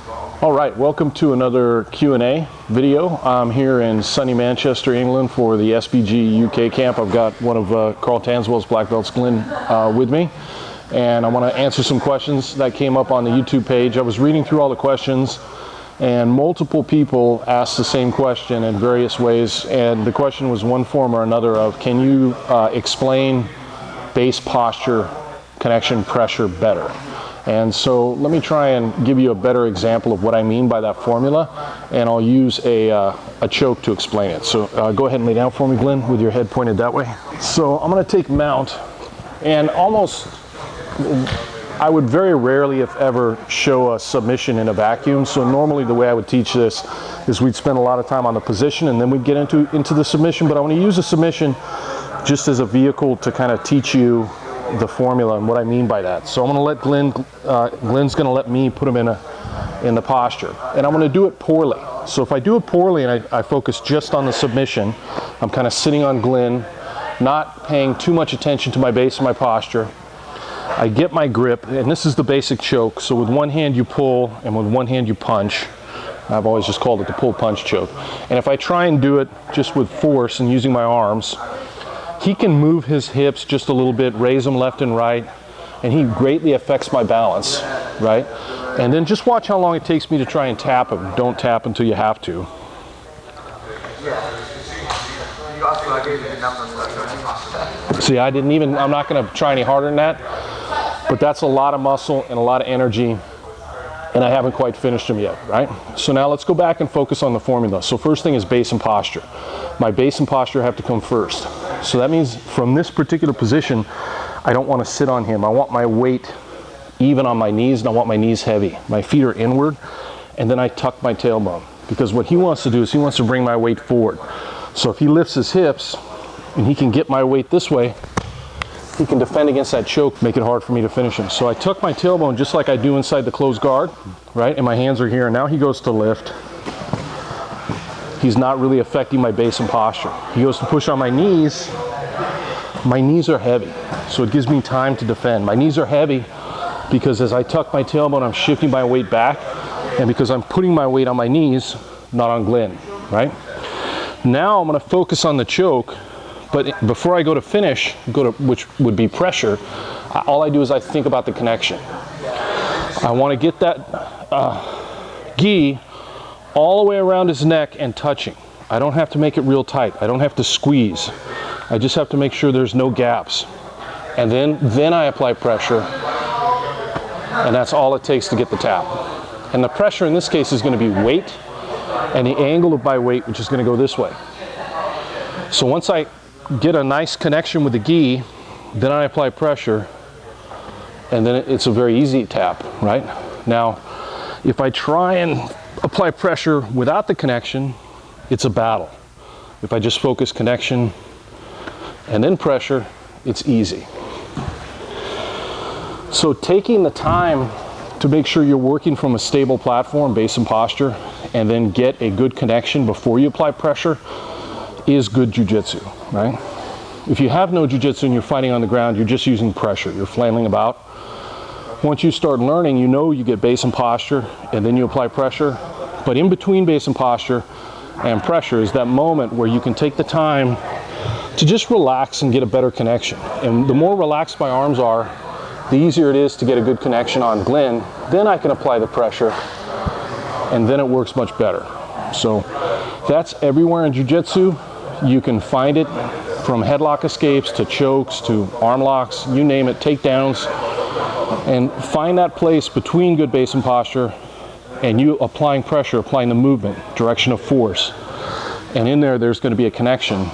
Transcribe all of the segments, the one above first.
All right, welcome to another Q&A video. I'm here in sunny Manchester, England for the SBG UK camp. I've got one of Carl Tanswell's black belts, Glenn, with me. And I want to answer some questions that came up on the YouTube page. I was reading through all the questions and multiple people asked the same question in various ways. And the question was one form or another of, can you explain base posture, connection, pressure better? And so let me try and give you a better example of what I mean by that formula, and I'll use a choke to explain it. So go ahead and lay down for me, Glenn, with your head pointed that way. So I'm going to take mount, and I would very rarely, if ever, show a submission in a vacuum. So normally the way I would teach this is we'd spend a lot of time on the position and then we'd get into the submission, but I want to use a submission just as a vehicle to kind of teach you the formula and what I mean by that. So I'm going to let Glenn's going to let me put him in the posture, and I'm going to do it poorly. So if I do it poorly and I focus just on the submission, I'm kind of sitting on Glenn, not paying too much attention to my base and my posture. I get my grip, and this is the basic choke. So with one hand you pull and with one hand you punch. I've always just called it the pull-punch choke. And if I try and do it just with force and using my arms, he can move his hips just a little bit, raise them left and right, and he greatly affects my balance, right? And then just watch how long it takes me to try and tap him. Don't tap until you have to. See, I'm not going to try any harder than that, but that's a lot of muscle and a lot of energy, and I haven't quite finished him yet, right? So now let's go back and focus on the formula. So first thing is base and posture. My base and posture have to come first. So that means from this particular position, I don't want to sit on him. I want my weight even on my knees, and I want my knees heavy. My feet are inward, and then I tuck my tailbone. Because what he wants to do is he wants to bring my weight forward. So if he lifts his hips, and he can get my weight this way, he can defend against that choke, make it hard for me to finish him. So I tuck my tailbone just like I do inside the closed guard, right? And my hands are here, and now he goes to lift. He's not really affecting my base and posture. He goes to push on my knees. My knees are heavy, so it gives me time to defend. My knees are heavy because as I tuck my tailbone, I'm shifting my weight back, and because I'm putting my weight on my knees, not on Glenn, right? Now I'm gonna focus on the choke, but before I go to finish, which would be pressure, all I do is I think about the connection. I wanna get that gi all the way around his neck and touching. I don't have to make it real tight. I don't have to squeeze. I just have to make sure there's no gaps. And then I apply pressure, and that's all it takes to get the tap. And the pressure in this case is going to be weight and the angle of my weight, which is going to go this way. So once I get a nice connection with the gi, then I apply pressure, and then it's a very easy tap, right? Now, if I try and apply pressure without the connection, it's a battle. If I just focus connection and then pressure, it's easy. So taking the time to make sure you're working from a stable platform, base and posture, and then get a good connection before you apply pressure is good jiu-jitsu, right? If you have no jiu-jitsu and you're fighting on the ground, you're just using pressure, you're flailing about. Once you start learning, you know you get base and posture, and then you apply pressure. But in between base and posture and pressure is that moment where you can take the time to just relax and get a better connection. And the more relaxed my arms are, the easier it is to get a good connection on Glenn. Then I can apply the pressure, and then it works much better. So that's everywhere in jiu-jitsu. You can find it from headlock escapes to chokes to arm locks, you name it, takedowns. And find that place between good base and posture and you applying pressure, applying the movement, direction of force. And in there's going to be a connection,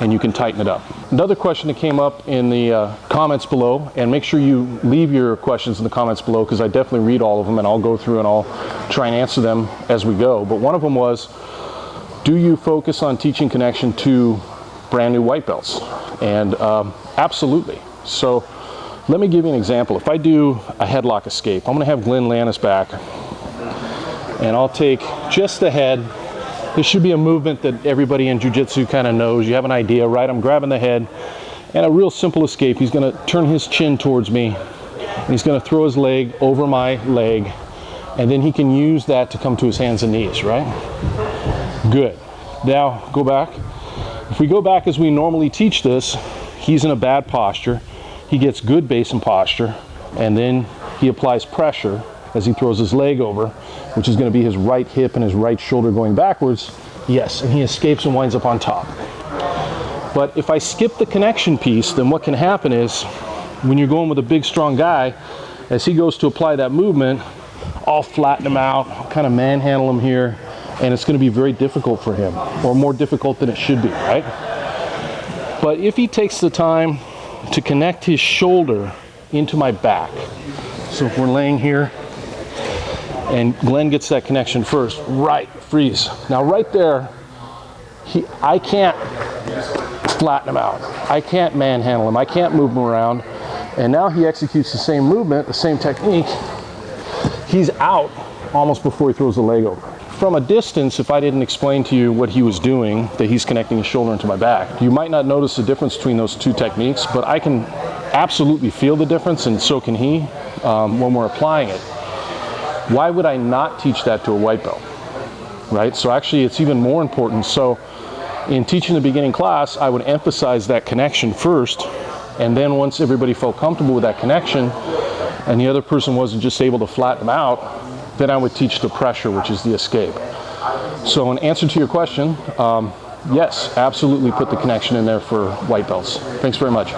and you can tighten it up. Another question that came up in the comments below, and make sure you leave your questions in the comments below because I definitely read all of them and I'll go through and I'll try and answer them as we go. But one of them was, do you focus on teaching connection to brand new white belts? And absolutely. So let me give you an example. If I do a headlock escape, I'm going to have Glenn lay on his back, and I'll take just the head. This should be a movement that everybody in jiu-jitsu kind of knows. You have an idea, right? I'm grabbing the head, and a real simple escape. He's going to turn his chin towards me, and he's going to throw his leg over my leg, And then he can use that to come to his hands and knees, right? Good. Now, go back. If we go back as we normally teach this, he's in a bad posture. He gets good base and posture, and then he applies pressure as he throws his leg over, which is going to be his right hip and his right shoulder going backwards. Yes, and he escapes and winds up on top. But if I skip the connection piece, then what can happen is, when you're going with a big, strong guy, as he goes to apply that movement, I'll flatten him out, I'll kind of manhandle him here, and it's going to be very difficult for him, or more difficult than it should be, right? But if he takes the time to connect his shoulder into my back, so if we're laying here, and Glenn gets that connection first, right, freeze. Now right there, I can't flatten him out. I can't manhandle him. I can't move him around. And now he executes the same movement, the same technique. He's out almost before he throws the leg over. From a distance, if I didn't explain to you what he was doing, that he's connecting his shoulder into my back, you might not notice the difference between those two techniques, but I can absolutely feel the difference, and so can he, when we're applying it. Why would I not teach that to a white belt, right? So actually it's even more important. So in teaching the beginning class, I would emphasize that connection first, and then once everybody felt comfortable with that connection and the other person wasn't just able to flatten them out, then I would teach the pressure, which is the escape. So in answer to your question, yes, absolutely put the connection in there for white belts. Thanks very much.